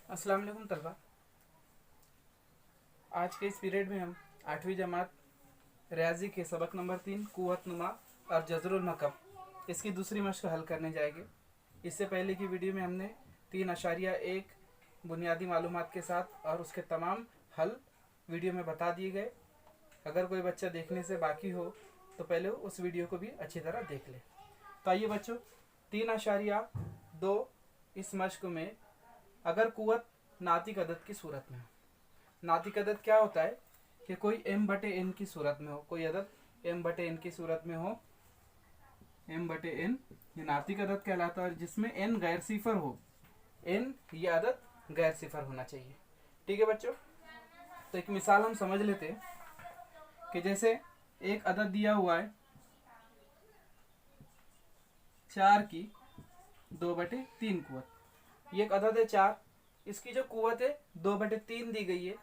अस्सलाम वालेकुम तलबा। आज के इस पीरियड में हम 8वीं जमात रियाजी के सबक नंबर 3 कुव्वत नुमा और जज़रुल मकब इसकी दूसरी मश्क हल करने जाएंगे। इससे पहले की वीडियो में हमने 3.1 बुनियादी मालूमात के साथ और उसके तमाम हल वीडियो में बता दिए गए। अगर कोई बच्चा देखने से बाकी हो तो पहले उस वीडियो को भी अच्छी तरह देख ले। तो आइए बच्चों, 3.2 इस मश्क में अगर कुव्वत नातिक अदद की सूरत में हो। नातिक अदद क्या होता है कि कोई m/n की सूरत में हो, कोई अदद m/n की सूरत में हो। m/n ये नातिक अदद कहलाता है, जिसमें n गैर सिफर हो। n ये अदद गैर सिफर होना चाहिए। ठीक है बच्चों, तो एक मिसाल हम समझ लेते हैं कि जैसे एक अदद दिया हुआ है 4 की 2/3 कुव्वत। ये एक अदद है 4, इसकी जो कुव्वत है 2/3 दी गई है।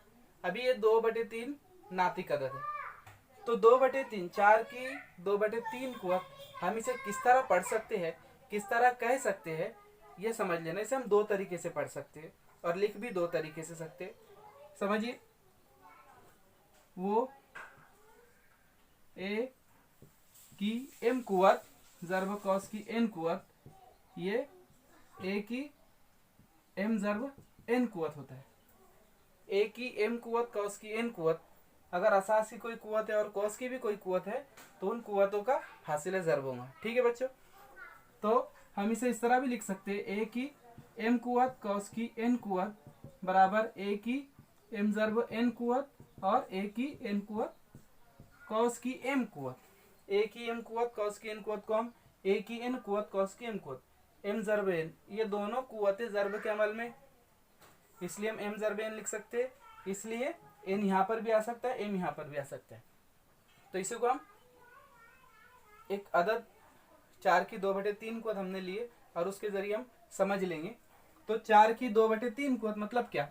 अभी ये 2/3 नातिक अदद है, तो 2/3 4 की 2/3 कुव्वत हम इसे किस तरह पढ़ सकते हैं, किस तरह कह सकते हैं, ये समझ लेना। इसे हम दो तरीके से पढ़ सकते हैं और लिख भी दो तरीके से सकते हैं। समझिए, वो ए की m कुव्वत ज़र्ब कॉस की n कुव्वत, ये a की m ज़र्ब n कुव्वत होता है। a की m कुव्वत कॉस की n कुव्वत, अगर असास की कोई कुव्वत है और कॉस की भी कोई कुव्वत है तो उन कुव्वतों का हासिल ज़र्ब होगा। ठीक है बच्चों, तो हम इसे इस तरह भी लिख सकते हैं, a की m कुव्वत कॉस की n कुव्वत बराबर a की m ज़र्ब n कुव्वत और a की n कुव्वत कॉस की m कुव्वत। a की m कुव्वत कॉस की n कुव्वत को हम a की n कुव्वत कॉस की m कुव्वत, m ज़र्ब n, ये दोनों कुव्वतें ज़र्ब के अमल में, इसलिए हम m ज़र्ब n लिख सकते हैं। इसलिए n यहाँ पर भी आ सकता है, m यहाँ पर भी आ सकता है। तो इसी को हम एक अदद 4 की 2/3 कुव्वत हमने लिए और उसके जरिए हम समझ लेंगे। तो 4 की 2/3 कुव्वत मतलब क्या?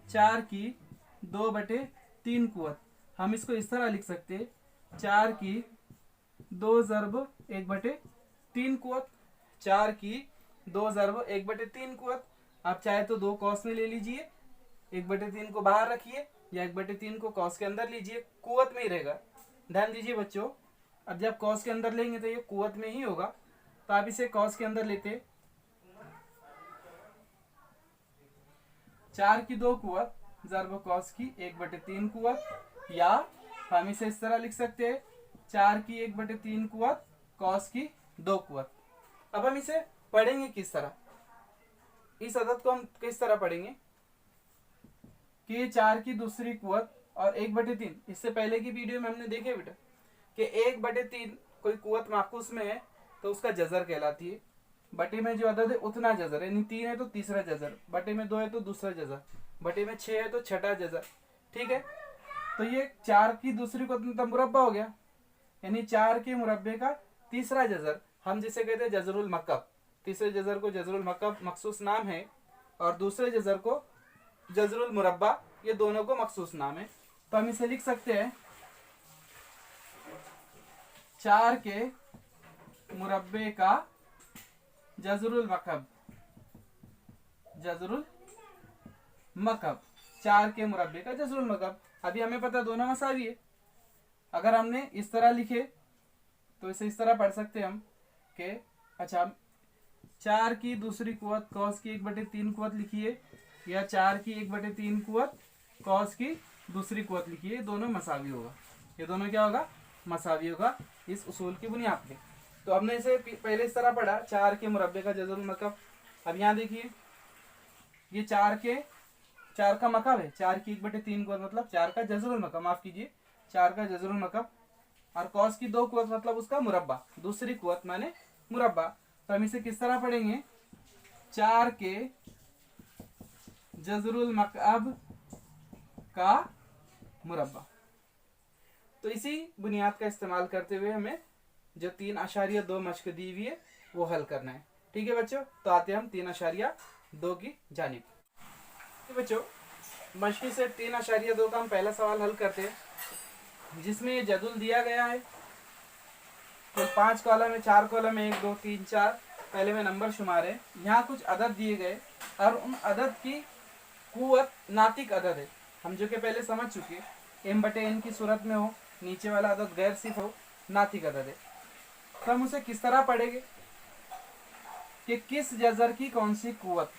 4 की 2/3 कुव्वत हम इसको इस तरह लिख सकते हैं, 4 की 2 ज़र्ब 1/3 कुव्वत। 4 की 2 ज़र्ब 1/3 कुव्वत। आप चाहे तो 2 कॉस में ले लीजिए, 1/3 को बाहर रखिए, या 1/3 को कॉस के अंदर लीजिए, कुव्वत में ही रहेगा। ध्यान दीजिए बच्चों, अब जब कॉस के अंदर लेंगे तो ये कुव्वत में ही होगा, तो आप इसे कॉस के अंदर लेते 4 की 2 कुव्वत ज़र्ब कॉस की 1/3 कुव्वत, या हम इसे इस तरह लिख सकते हैं, 4 की 1/3 कुव्वत कॉस की 2 कुव्वत। अब हम इसे पढ़ेंगे किस तरह, इस अदद को हम किस तरह पढ़ेंगे कि 4 की दूसरी कुव्वत और 1/3, इससे पहले की वीडियो में हमने देखे बेटा कि 1/3 कोई कुव्वत माकूस में है तो उसका जज़र कहलाती है। बटे में जो अदद है उतना जज़र, यानी 3 है तो तीसरा जज़र, बटे में 2 है तो दूसरा जज़र, बटे में 6 है तो छठा जज़र। ठीक है, तो ये 4 की दूसरी कुव्वत मतलब मुरब्बा हो गया, यानी 4 के मुरब्बे का तीसरा जज़र, हम जिसे कहते हैं जज़रुल मकब। तीसरे जज़र को जज़रुल मकब मखसूस नाम है और दूसरे जज़र को जज़रुल मुरब्बा, ये दोनों को मखसूस नाम है। तो हम इसे लिख सकते हैं, 4 के मुरब्बे का जज़रुल मकब, जज़रुल मकब, 4 के मुरब्बे का जज़रुल मकब। अभी हमें पता दोनों मसावी है। अगर हमने इस तरह लिखे तो इसे इस तरह पढ़ सकते हैं हम कि अच्छा, 4 की दूसरी कुव्वत कॉस की 1/3 कुव्वत लिखिए, या 4 की 1/3 कुव्वत कॉस की दूसरी कुव्वत लिखिए, दोनों मसावी होगा। ये दोनों क्या होगा? मसावी होगा इस उसूल की बुनियाद पे। तो हमने इसे पहले इस तरह पढ़ा, 4 के मुरब्बे का जज़रुल मकब। अब यहाँ देखिए, ये 4 का मकब है, 4 की 1/3 कुव्वत मतलब 4 का जज़रुल मकब, माफ कीजिए 4 का जज़रुल मकब, और कॉस की 2 कुव्वत मतलब उसका मुरब्बा, दूसरी कुव्वत माने मुरब्बा। तो हम इसे किस तरह पढ़ेंगे, 4 के जज़रुल मकब का मुरब्बा। तो इसी बुनियाद का इस्तेमाल करते हुए हमें जो 3.2 मश्क दी हुई है वो हल करना है। ठीक है बच्चों, तो आते हैं हम 3.2 की जानिब। तो बच्चों, मश्क से 3.2 का हम पहला सवाल हल करते हैं, जिसमें ये जदुल दिया गया है। तो 5 कॉलम है, 4 कॉलम है, 1 2 3 4, पहले में नंबर शुमार है। यहाँ कुछ अदद दिए गए और उन अदद की कुव्वत नातिक अदद है, हम जो कि पहले समझ चुके, m/n की सूरत में हो, नीचे वाला अदद गैर सिफ हो, नातिक अदद है। तो हम उसे किस तरह पढ़ेंगे कि किस जजर की कौन सी कुव्वत।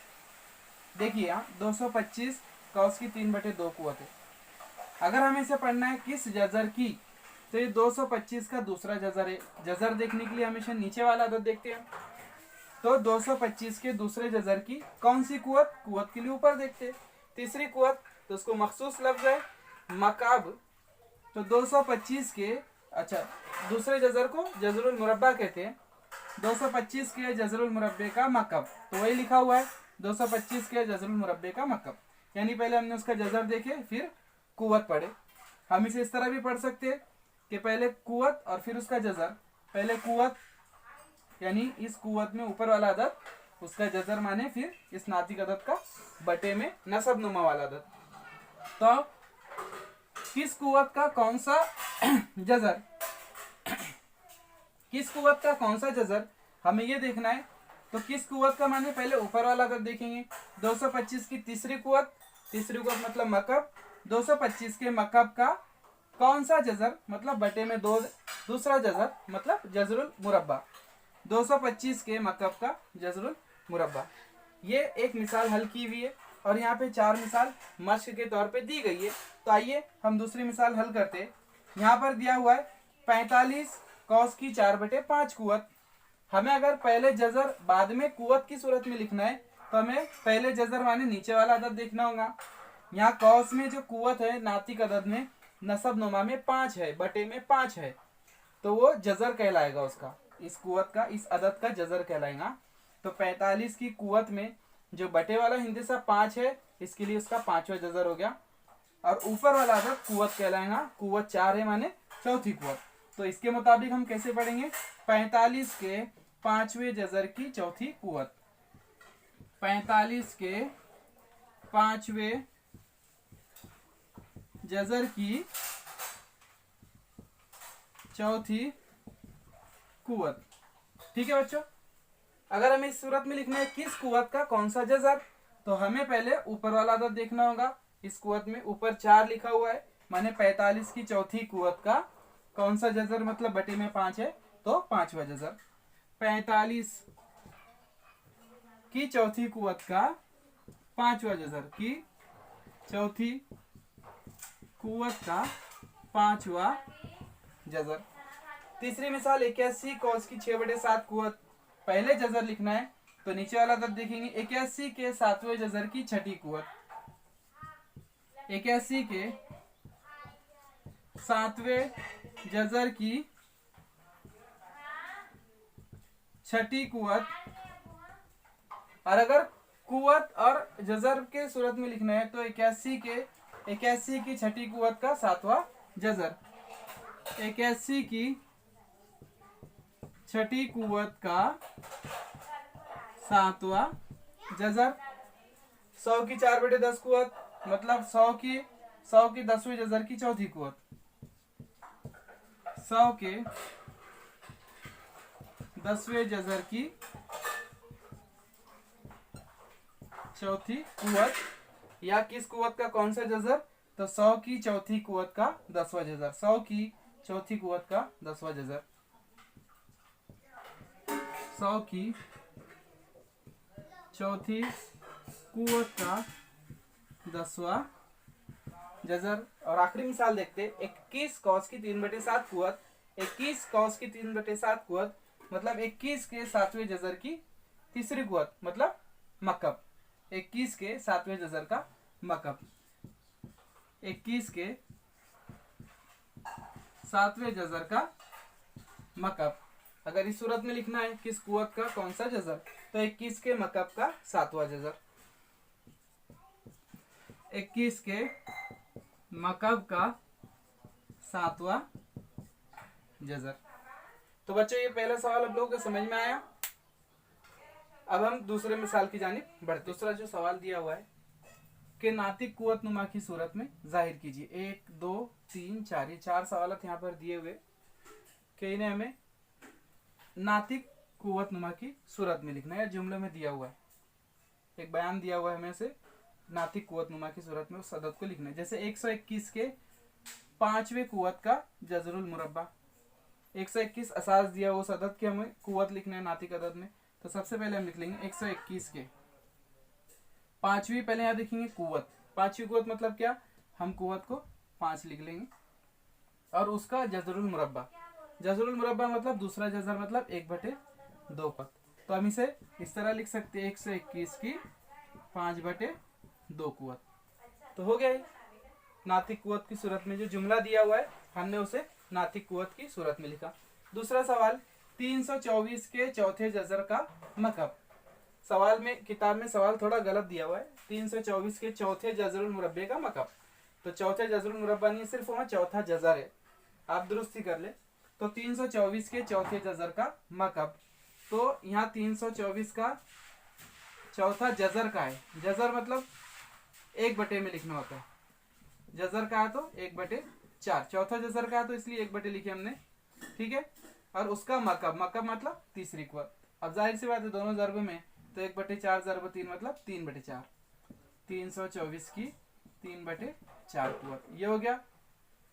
देखिए यहाँ 225 कॉस की 3/2 कुव्वत है। अगर हमें इसे पढ़ना है किस जजर की, तो ये 225 का दूसरा जजर है। जजर देखने के लिए हमेशा नीचे वाला अदद देखते हैं, तो 225 के दूसरे जजर की कौन सी कुव्वत, कुव्वत के लिए ऊपर देखते हैं। तीसरी कुव्वत तो उसको मखसूस लफ्ज है मकाब, तो 225 के, अच्छा दूसरे जजर को जजरुल मुरब्बा कहते हैं। 225 के जजरुल मुरब्बे का मकब, तो वही लिखा हुआ है 225 के जजरुल मुरब्बे का मकब, यानी पहले हमने उसका जजर देखे फिर कुव्वत पढ़े। हम इसे इस तरह भी पढ़ सकते हैं कि पहले कुव्वत और फिर उसका जजर। पहले कुव्वत यानी इस कुव्वत में ऊपर वाला अदद, उसका जजर माने फिर इस नातिक अदद का बटे में नसब नुमा वाला अदद। तो किस कुव्वत का कौन सा जजर, किस कुव्वत का कौन सा जजर हमें ये देखना है। तो किस कुव्वत का माने पहले ऊपर वाला अदद देखेंगे। 225 की तीसरी कुव्वत, तीसरी कुव्वत मतलब मकब, 225 के मकब का कौन सा जजर मतलब बटे में दो, दूसरा जजर मतलब जजरुल मुरब्बा, 225 के मकब का जजरुल मुरब्बा। ये एक मिसाल हल की हुई है और यहाँ पे 4 मिसाल मश्क के तौर पे दी गई है। तो आइए हम दूसरी मिसाल हल करते हैं। यहाँ पर दिया हुआ है 45 कॉस की 4/5 कुव्वत। हमें अगर पहले जजर बाद में कुव्वत की सूरत में लिखना है तो हमें पहले जजर माने नीचे वाला अदद देखना होगा। यहाँ कॉस में जो कुव्वत है नातिक अदद में नसब नुमा में 5 है, बटे में 5 है, तो वो जजर कहलाएगा उसका, इस कुव्वत का, इस अदद का जजर कहलाएगा। तो 45 की कुव्वत में जो बटे वाला हिंदसा 5 है, इसके लिए उसका 5वां जजर हो गया। और ऊपर वाला अदद कुव्वत कहलाएगा, कुव्वत 4 है माने चौथी कुव्वत। तो इसके मुताबिक हम कैसे पढ़ेंगे, 45 के 5वें जजर की चौथी कुव्वत, 45 के 5वें जजर की चौथी कुव्वत। ठीक है बच्चों, अगर हमें इस सूरत में लिखना है किस कुव्वत का कौन सा जजर, तो हमें पहले ऊपर वाला अदद देखना होगा। इस कुव्वत में ऊपर 4 लिखा हुआ है, माने 45 की चौथी कुव्वत का कौन सा जजर मतलब बटे में 5 है, तो 5वां जजर। 45 की चौथी कुव्वत का 5वां जजर, की चौथी कुव्वत का 5वां जजर। तीसरी मिसाल 81 कॉस की 6/7 कुव्वत। पहले जजर लिखना है तो नीचे वाला अदद देखेंगे, 81 के 7वें जजर की छठी कुव्वत, 81 के 7वें जजर की छठी कुव्वत। और अगर कुव्वत और जजर के सूरत में लिखना है तो 81 की छठी कुव्वत का 7वां जजर, 81 की छठी कुव्वत का 7वां जजर। 100 की 4/10 कुव्वत मतलब 100 की 10वें जजर की चौथी कुव्वत, 100 के 10वें जजर की चौथी कुव्वत। या किस कुव्वत का कौन सा जजर, तो 100 की चौथी कुव्वत का 10वां जजर, 100 की चौथी कुव्वत का 10वां जजर, 100 की चौथी कुव्वत का 10वां जजर। और आखिरी मिसाल देखते हैं, 21 कॉस की 3/7 कुव्वत। 21 कॉस की 3/7 कुव्वत मतलब 21 के 7वें जजर की तीसरी कुव्वत मतलब मकब, 21 के 7वें जजर का मकब, 21 के 7वें जजर का मकब। अगर इस सूरत में लिखना है किस कुव्वत का कौन सा जजर, तो 21 के मकब का 7वां जजर, 21 के मकब का 7वां जजर। तो बच्चों ये पहला सवाल आप लोगों को समझ में आया। अब हम दूसरे मिसाल की जानिब बढ़ते। दूसरा जो सवाल दिया हुआ है कि नातिक कुव्वत नुमा की सूरत में जाहिर कीजिए। 1 2 3 4 ये 4 सवाल यहाँ पर दिए हुए कि इन्हें हमें नातिक कुव्वत नुमा की सूरत में लिखना है। जुमले में दिया हुआ है, एक बयान दिया हुआ है हमें से, नातिक कुव्वत नुमा की सूरत में उस अदद को लिखना है। जैसे 121 के 5वें कुव्वत का जजरुल मुरब्बा, 121 असास दिया उस अदद के हमें कुव्वत लिखना है नातिक अदद में। तो सबसे पहले हम लिख लेंगे 121 के 5वीं, पहले यहाँ देखेंगे कुव्वत, 5वीं कुव्वत मतलब क्या, हम कुव्वत को 5 लिख लेंगे और उसका जजरुल मुरब्बा, जजरुल मुरब्बा मतलब दूसरा जजर मतलब 1/2 पद। तो हम इसे इस तरह लिख सकते हैं 121 की 5/2 कुव्वत। तो हो गया नातिक कुव्वत की सूरत में जो जुमला दिया हुआ है हमने उसे नातिक कुव्वत की सूरत में लिखा। दूसरा सवाल 324 के चौथे जजर का मकब। सवाल में, किताब में सवाल थोड़ा गलत दिया हुआ है, 324 के चौथे जजरुल मुरब्बे का मकब। तो चौथे जजरुल मुरब्बा नहीं, सिर्फ वहाँ चौथा जजर है, आप दुरुस्ती कर ले। तो 324 के चौथे जजर का मकब, तो यहाँ 324 का चौथा जजर का है, जजर मतलब 1/, में लिखना होता है, जजर का है तो 1/4, चौथा जजर का है तो इसलिए 1/, लिखे हमने, ठीक है। और उसका मकब, मकब मतलब तीसरी कुव्वत। अब जाहिर सी बात है दोनों ज़र्ब में, तो 1/4 ज़र्ब 3 मतलब 3/4, 324 की 3/4 कुव्वत। ये हो गया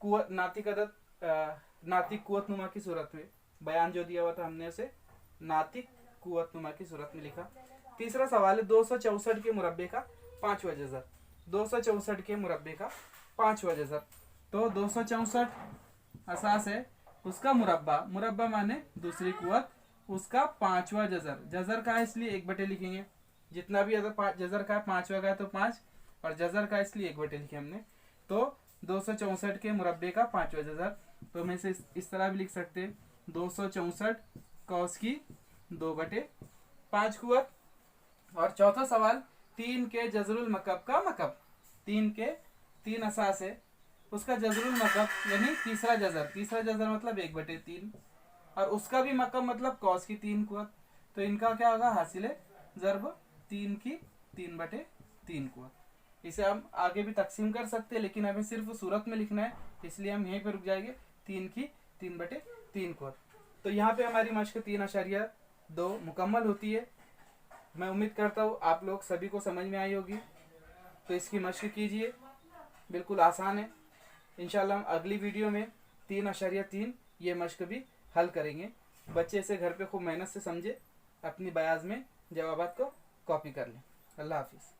कुव्वत नातिक अदद, नातिक कुव्वत नुमा की सूरत में बयान जो दिया हुआ था हमने उसे नातिक कुव्वत नुमा की सूरत में लिखा। तीसरा सवाल है 264 के मुरब्बे का 5वां जजर, 264 के मुरब्बे का 5वां जजर। तो 264 असास है, उसका मुरब्बा, मुरब्बा माने दूसरी कुव्वत, उसका 5वां जजर, जजर का है इसलिए 1/, लिखेंगे, जितना भी अगर जजर का 5वां का है तो 5, और जजर का इसलिए 1/, लिखे हमने। तो 264 के मुरब्बे का 5वां जजर, तो हम इसे इस तरह भी लिख सकते हैं 264 कौस की 2/5 कुव्वत। और चौथा सवाल 3 के जजरुल मकब का मकब, 3 के 3 असास है, उसका जजरुल मकब यानी तीसरा जजर, तीसरा जजर मतलब 1/3, और उसका भी मकब मतलब कौस की 3 कुव्वत। तो इनका क्या होगा, हासिल ज़र्ब 3 की 3/3 कुव्वत। इसे हम आगे भी तकसीम कर सकते हैं, लेकिन हमें सिर्फ सूरत में लिखना है, इसलिए हम यहीं पर रुक जाएंगे, 3 की 3/3 कुव्वत। तो यहाँ पे हमारी मश्क 3.2 मुकम्मल होती है। मैं उम्मीद करता हूँ आप लोग सभी को समझ में आई होगी। तो इसकी मश्क कीजिए, बिल्कुल आसान है। इंशाल्लाह हम अगली वीडियो में 3.3 ये मश्क भी हल करेंगे। बच्चे इसे घर पे खूब मेहनत से समझे, अपनी बयाज में जवाबात को कॉपी कर लें। अल्लाह हाफिज़।